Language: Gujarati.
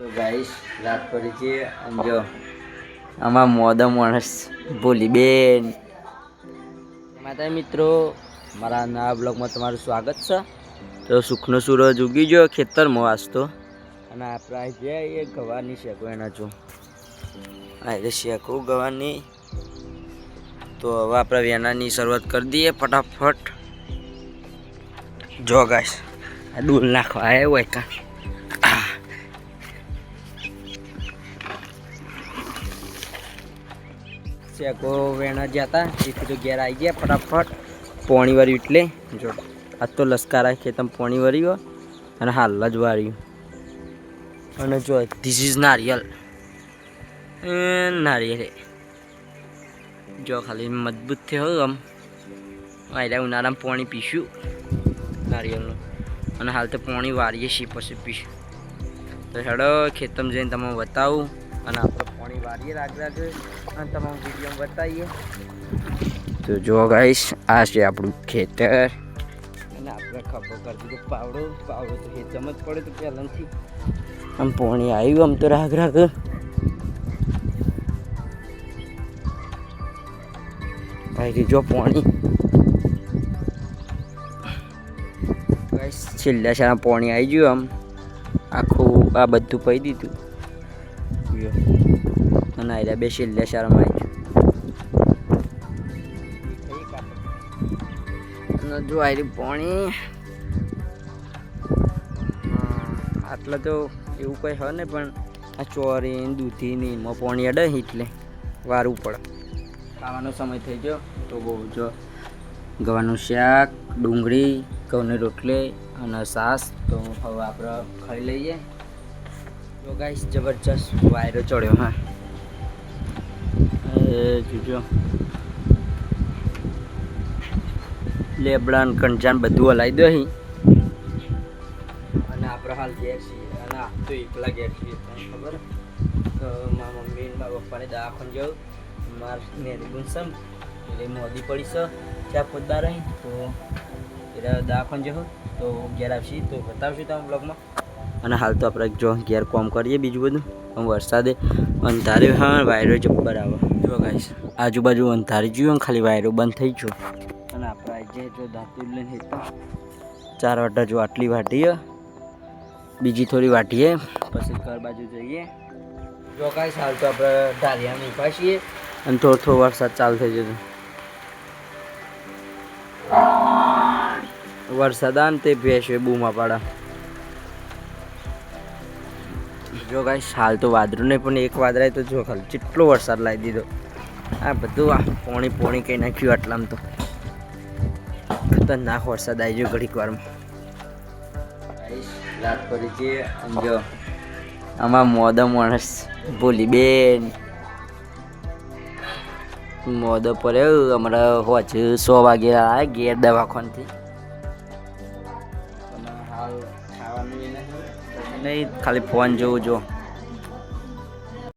તો ગાઈસ રાત પડી છે અને જો આમાં મોદા માણસ બોલી બેન માતા મિત્રો મારા નવા બ્લોગમાં તમારું સ્વાગત છે. તો સુખનો સૂરજ ઉગી ગયો ખેતરમાં વાસતો અને આપણે જે એ ગવાની શેકો એના જો આ એટલે શેકો ગવાની. તો હવે આપણે વેનાની શરૂઆત કરી દઈએ ફટાફટ. જો ગાઈસ આ ડૂલ નાખવા આવ્યો હોય કાં શેકો વેણા જતા તેથી તો ઘેર આવી ગયા ફટાફટ પોણી વાર્યું એટલે જો આજ તો લશ્કરા ખેતમ પોણી વાર્યું અને હાલ જ વાર્યું. અને જો ધીસ ઇઝ નારિયેલ નારિયેલ જો ખાલી મજબૂત થયો આમ આયલા ઉનાળામાં પાણી પીશું નારિયેલનું અને હાલ તો પાણી વારીએ છીએ પછી પીશું. તો હેડો ખેતમ જઈને તમે બતાવું અને આપણે પાણી વારીએ રાખ અને તમામ વિડીયો બતાવીએ. તો જો ગાઈશ આ છે આપણું ખેતર અને આપણે ખબર કરી દીધું પાવડો તો ખેતમ જ પડે તો પહેલાંથી આમ પાણી આવ્યું આમ તો રાખ ભાઈ જો પાણી ગાઈશ છેલ્લા શાળા પાણી આવી ગયું આમ આખું આ બધું પી દીધું અને આયલા બે છેલ્લા શાળામાં આવી ગયું અને જો આયરી પાણી આટલા તો એવું કંઈ હોય ને પણ આ ચોરી દૂધી ને એમાં પાણી અડે એટલે વારવું પડે. ખાવાનો સમય થઈ ગયો તો બહુ જો ગવાનું શાક ડુંગળી ઘઉંની રોટલી અને છાશ. તો હવે આપણે ખાઈ લઈએ. તો ગાઈસ જબરજસ્ત વાયરો ચડ્યો હા જોજો લેબડાન કંચાન બધું હલાવી દો અહીં અને આપણે હાલ ઘેર છીએ અને આ તો એકલા ઘેર છીએ ખબર તો મારા મમ્મી મારા પપ્પાને દવાખાને જાઉં મારા નેની ગુંસમ એટલે મોદી પડી છે ચા પોતદાર અહીં તો એટલે દવાખાને જાઉં તો ઘેર આવશી તો બતાવશું તમે બ્લોગમાં. અને હાલ તો આપણે જો ઘેર કોમ કરીએ બીજું બધું વરસાદે અંધાર્યો હા વાયરો જબ્બર આવે જો ગાઈશ આજુબાજુ અંધારી જોયું ખાલી વાયરો બંધ થઈ ગયો. અને આપણે આજે જો દાંતું લઈને 4 વાટા જો આટલી વાટીએ બીજી થોડી વાટીએ પછી ઘર બાજુ જઈએ. જો ગાઈશ હાલ તો આપણે ઢારિયામાં ઊભા છીએ અને થોડો વરસાદ ચાલુ થઈ જતો વરસાદ આવે ને તે ભેંસો બૂમા પાડા. જો ગાઈસ હાલ તો વાદળું નહીં પણ એક વાદળાય તો જો ખાલી જેટલો વરસાદ લાવી દીધો આ બધું આ પોણી કંઈ નાખ્યું આટલામાં તો ખતરનાક વરસાદ આવી ગયો ઘડીક વારમાં. રાત પડી છે જો આમાં મોદો માણસ બોલી બેન મોદો પડ્યો અમારા હોચ 100 વાગે આવ્યા ઘેર દવાખાનથી અને હાલ ખાવાનું નહીં ખાલી ફોન જોવું જો